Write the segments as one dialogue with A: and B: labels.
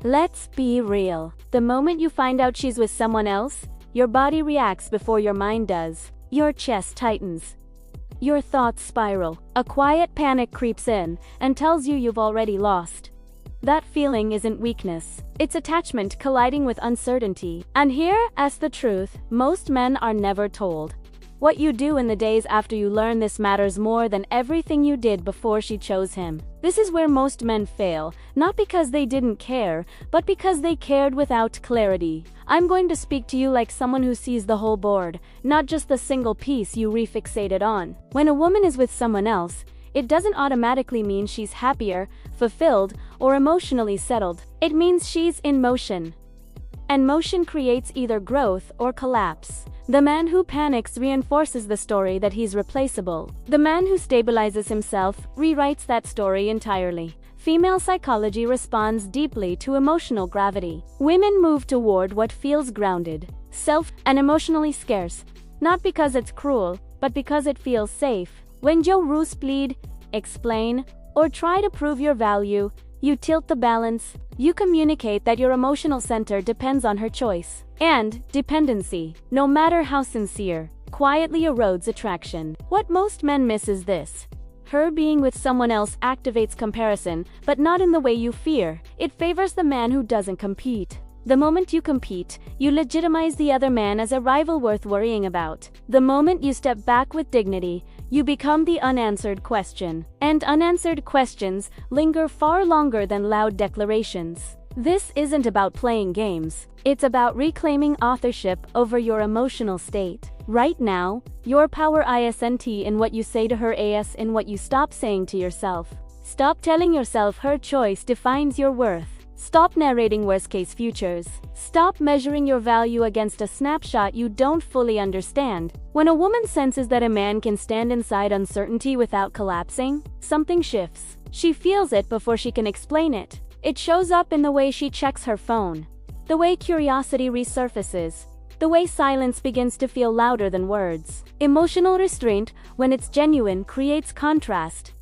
A: Let's be real. The moment you find out she's with someone else, your body reacts before your mind does. Your chest tightens. Your thoughts spiral. A quiet panic creeps in and tells you you've already lost. That feeling isn't weakness. It's attachment colliding with uncertainty. And here's the truth, most men are never told. What you do in the days after you learn this matters more than everything you did before she chose him. This is where most men fail, not because they didn't care, but because they cared without clarity. I'm going to speak to you like someone who sees the whole board, not just the single piece you refixated on. When a woman is with someone else, it doesn't automatically mean she's happier, fulfilled, or emotionally settled. It means she's in motion. And motion creates either growth or collapse. The man who panics reinforces the story that he's replaceable. The man who stabilizes himself rewrites that story entirely. Female psychology responds deeply to emotional gravity. Women move toward what feels grounded, and emotionally scarce, not because it's cruel, but because it feels safe. When you plead, explain, or try to prove your value, you tilt the balance. You communicate that your emotional center depends on her choice. And dependency, no matter how sincere, quietly erodes attraction. What most men miss is this. Her being with someone else activates comparison, but not in the way you fear. It favors the man who doesn't compete. The moment you compete, you legitimize the other man as a rival worth worrying about. The moment you step back with dignity, you become the unanswered question. And unanswered questions linger far longer than loud declarations. This isn't about playing games. It's about reclaiming authorship over your emotional state. Right now, your power isn't in what you say to her, as in what you stop saying to yourself. Stop telling yourself her choice defines your worth. Stop narrating worst-case futures. Stop measuring your value against a snapshot you don't fully understand. When a woman senses that a man can stand inside uncertainty without collapsing, something shifts. She feels it before she can explain it. It shows up in the way she checks her phone, the way curiosity resurfaces, the way silence begins to feel louder than words. Emotional restraint, when it's genuine, creates contrast.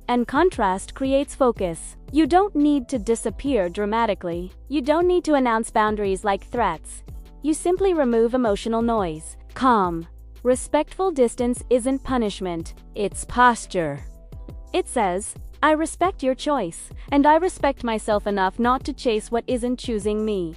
A: And contrast creates focus. You don't need to disappear dramatically. You don't need to announce boundaries like threats. You simply remove emotional noise. Calm, respectful distance isn't punishment, it's posture. It says, I respect your choice, and I respect myself enough not to chase what isn't choosing me.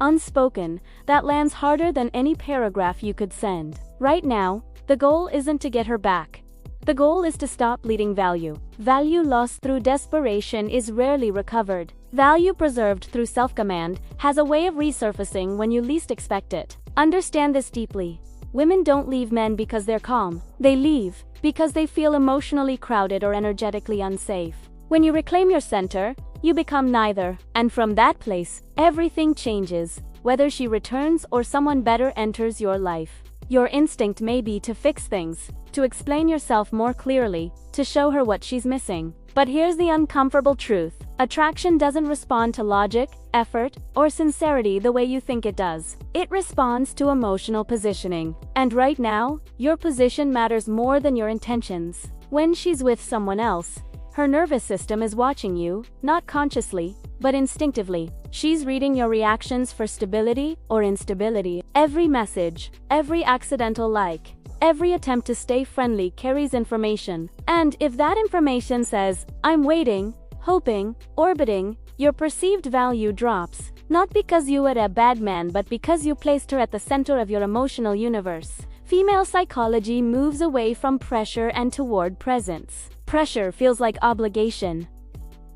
A: Unspoken, that lands harder than any paragraph you could send. Right now, the goal isn't to get her back. The goal is to stop bleeding value. Value lost through desperation is rarely recovered. Value preserved through self-command has a way of resurfacing when you least expect it. Understand this deeply. Women don't leave men because they're calm. They leave because they feel emotionally crowded or energetically unsafe. When you reclaim your center, you become neither. And from that place, everything changes. Whether she returns or someone better enters your life. Your instinct may be to fix things, to explain yourself more clearly, to show her what she's missing. But here's the uncomfortable truth. Attraction doesn't respond to logic, effort, or sincerity the way you think it does. It responds to emotional positioning. And right now, your position matters more than your intentions. When she's with someone else, her nervous system is watching you, not consciously, but instinctively. She's reading your reactions for stability or instability. Every message, every accidental like, every attempt to stay friendly carries information. And if that information says, I'm waiting, hoping, orbiting, your perceived value drops. Not because you were a bad man, but because you placed her at the center of your emotional universe. Female psychology moves away from pressure and toward presence. Pressure feels like obligation.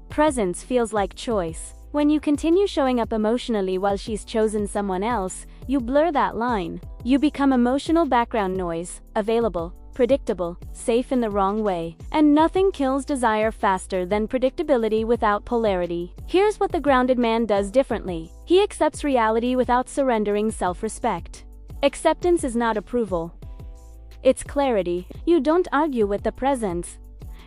A: Presence feels like choice. When you continue showing up emotionally while she's chosen someone else, you blur that line. You become emotional background noise, available, predictable, safe in the wrong way. And nothing kills desire faster than predictability without polarity. Here's what the grounded man does differently. He accepts reality without surrendering self-respect. Acceptance is not approval. It's clarity. You don't argue with the present.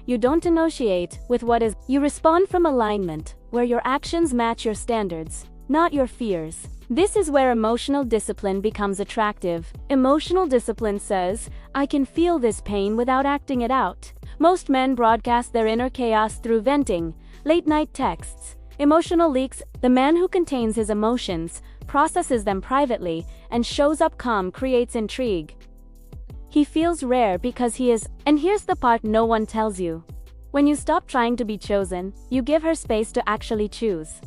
A: You don't negotiate with what is. You respond from alignment, where your actions match your standards, not your fears. This is where emotional discipline becomes attractive. Emotional discipline says, I can feel this pain without acting it out. Most men broadcast their inner chaos through venting, late-night texts, Emotional leaks. The man who contains his emotions, processes them privately, and shows up calm creates intrigue. He feels rare because he is, and here's the part no one tells you. When you stop trying to be chosen, you give her space to actually choose.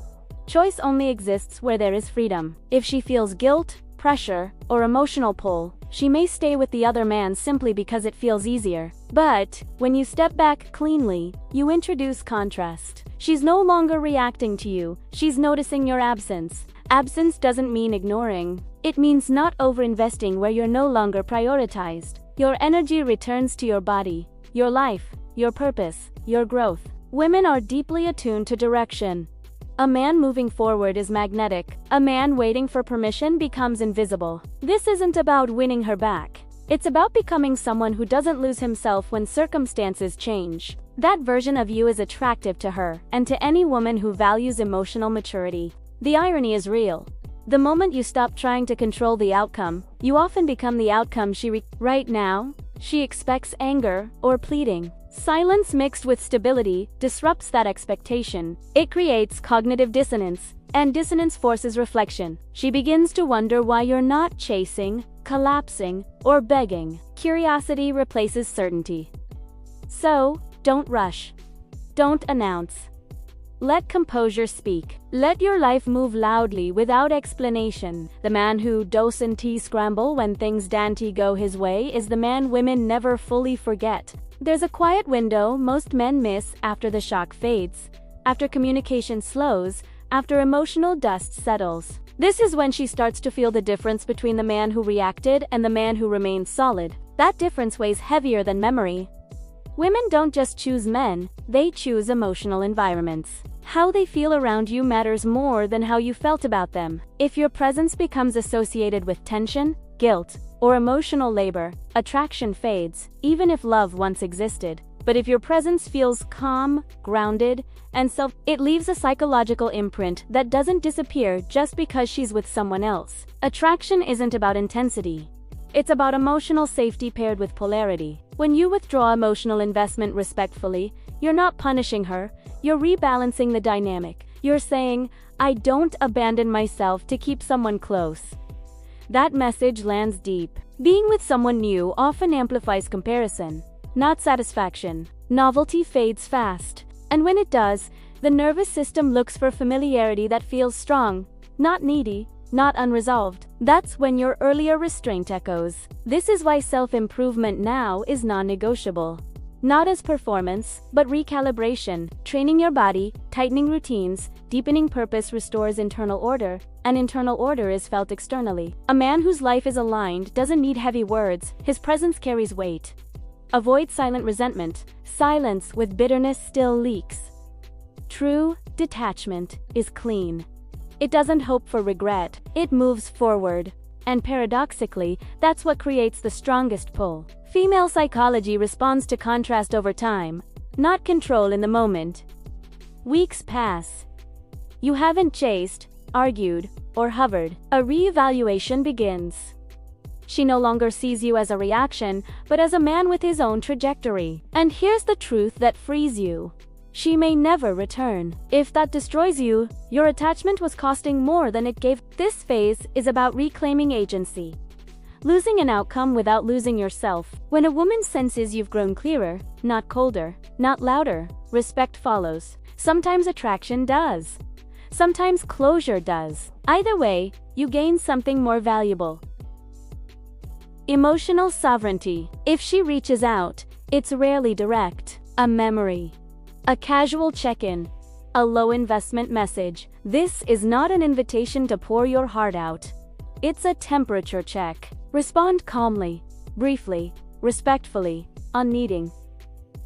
A: Choice only exists where there is freedom. If she feels guilt, pressure, or emotional pull, she may stay with the other man simply because it feels easier. But when you step back cleanly, you introduce contrast. She's no longer reacting to you, she's noticing your absence. Absence doesn't mean ignoring. It means not overinvesting where you're no longer prioritized. Your energy returns to your body, your life, your purpose, your growth. Women are deeply attuned to direction. A man moving forward is magnetic. A man waiting for permission becomes invisible. This isn't about winning her back. It's about becoming someone who doesn't lose himself when circumstances change. That version of you is attractive to her, and to any woman who values emotional maturity. The irony is real. The moment you stop trying to control the outcome, you often become the outcome right now, she expects anger or pleading. Silence mixed with stability disrupts that expectation. It creates cognitive dissonance, and dissonance forces reflection. She begins to wonder why you're not chasing, collapsing, or begging. Curiosity replaces certainty. So, don't rush. Don't announce. Let composure speak. Let your life move loudly without explanation. The man who doesn't scramble when things don't go his way is the man women never fully forget. There's a quiet window most men miss after the shock fades, after communication slows, after emotional dust settles. This is when she starts to feel the difference between the man who reacted and the man who remained solid. That difference weighs heavier than memory. Women don't just choose men, they choose emotional environments. How they feel around you matters more than how you felt about them. If your presence becomes associated with tension, guilt, or emotional labor, attraction fades, even if love once existed. But if your presence feels calm, grounded, and it leaves a psychological imprint that doesn't disappear just because she's with someone else. Attraction isn't about intensity. It's about emotional safety paired with polarity. When you withdraw emotional investment respectfully, you're not punishing her, you're rebalancing the dynamic. You're saying, I don't abandon myself to keep someone close. That message lands deep. Being with someone new often amplifies comparison, not satisfaction. Novelty fades fast, and when it does, the nervous system looks for familiarity that feels strong, not needy, not unresolved. That's when your earlier restraint echoes. This is why self-improvement now is non-negotiable. Not as performance, but recalibration. Training your body, tightening routines, deepening purpose restores internal order, and internal order is felt externally. A man whose life is aligned doesn't need heavy words, his presence carries weight. Avoid silent resentment. Silence with bitterness still leaks. True detachment is clean. It doesn't hope for regret, it moves forward. And paradoxically, that's what creates the strongest pull. Female psychology responds to contrast over time, not control in the moment. Weeks pass. You haven't chased, argued, or hovered. A reevaluation begins. She no longer sees you as a reaction, but as a man with his own trajectory. And here's the truth that frees you. She may never return. If that destroys you, your attachment was costing more than it gave. This phase is about reclaiming agency. Losing an outcome without losing yourself. When a woman senses you've grown clearer, not colder, not louder, respect follows. Sometimes attraction does. Sometimes closure does. Either way, you gain something more valuable. Emotional sovereignty. If she reaches out, it's rarely direct. A memory. A casual check-in. A low-investment message. This is not an invitation to pour your heart out. It's a temperature check. Respond calmly, briefly, respectfully, unneeding.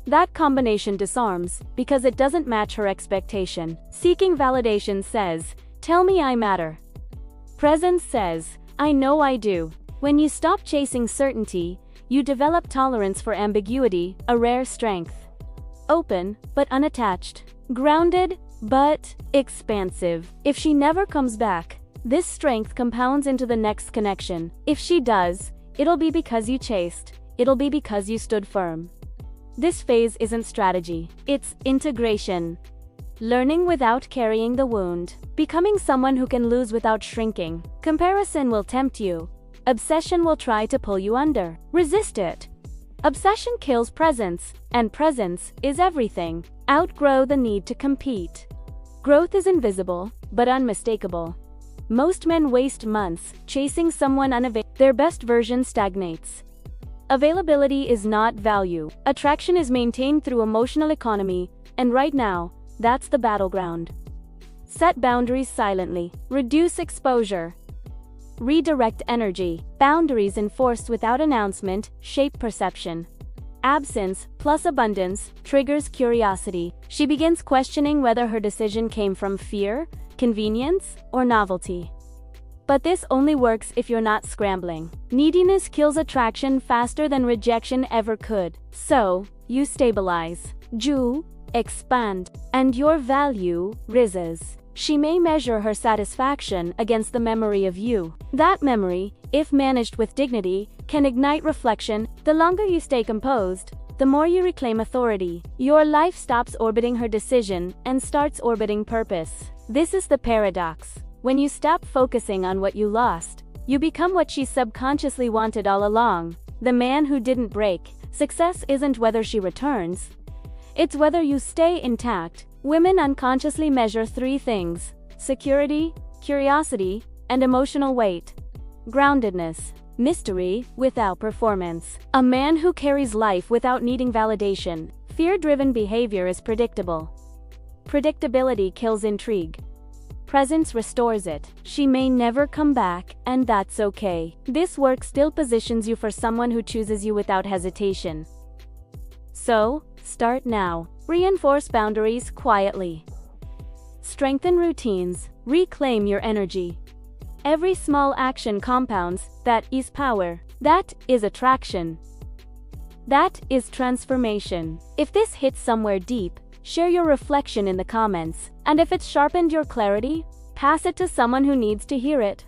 A: That combination disarms, because it doesn't match her expectation. Seeking validation says, tell me I matter. Presence says, I know I do. When you stop chasing certainty, you develop tolerance for ambiguity, a rare strength. Open, but unattached. Grounded, but expansive. If she never comes back, this strength compounds into the next connection. If she does, it'll be because you chased. It'll be because you stood firm. This phase isn't strategy. It's integration. Learning without carrying the wound. Becoming someone who can lose without shrinking. Comparison will tempt you. Obsession will try to pull you under. Resist it. Obsession kills presence, and presence is everything. Outgrow the need to compete. Growth is invisible, but unmistakable. Most men waste months chasing someone unavailable. Their best version stagnates. Availability is not value. Attraction is maintained through emotional economy, and right now, that's the battleground. Set boundaries silently. Reduce exposure. Redirect energy. Boundaries enforced without announcement shape perception. Absence plus abundance triggers curiosity. She begins questioning whether her decision came from fear, convenience, or novelty. But this only works if you're not scrambling. Neediness kills attraction faster than rejection ever could. So, you stabilize, expand, and your value rises. She may measure her satisfaction against the memory of you. That memory, if managed with dignity, can ignite reflection. The longer you stay composed, the more you reclaim authority. Your life stops orbiting her decision and starts orbiting purpose. This is the paradox. When you stop focusing on what you lost, you become what she subconsciously wanted all along. The man who didn't break. Success isn't whether she returns. It's whether you stay intact. Women unconsciously measure three things: security, curiosity, and emotional weight. Groundedness. Mystery without performance. A man who carries life without needing validation. Fear-driven behavior is predictable. Predictability kills intrigue. Presence restores it. She may never come back, and that's okay. This work still positions you for someone who chooses you without hesitation. So, start now. Reinforce boundaries quietly. Strengthen routines. Reclaim your energy. Every small action compounds. That is power. That is attraction. That is transformation. If this hits somewhere deep, share your reflection in the comments. And if it's sharpened your clarity, pass it to someone who needs to hear it.